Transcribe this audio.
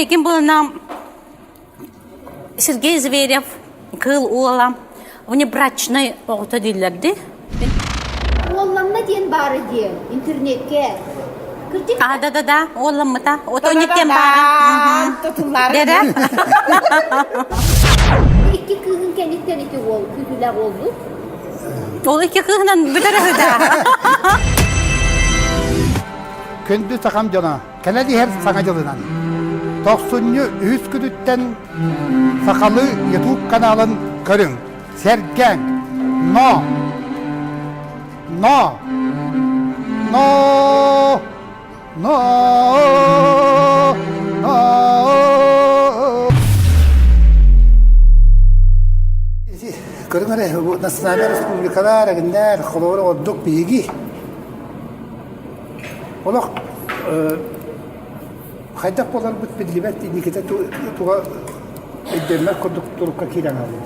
Kim bundan Сергей Зверев, кыл уолам. Внебрачный оғыта дейлерді. Оğlanma diyen bari diye internetke. Да, оğlamыта. Отонеттен бары. Tutulları. Деді? İki kızın kendikten iki ol, kütüler oldu. Ол екі қығынан бүдірі да. Көндү сақам жона, кәләді әр саңа жылынан. 93 күдіттен сақалы YouTube каналын көрің. Сәргән, но, көріңірі, Национальный республикалар әгіндер қолуыры оддық бейгі. Олық қайдақ болар бұт білгібәт, некеті туға өйдермер көрдік тұрыққа кейлен алды.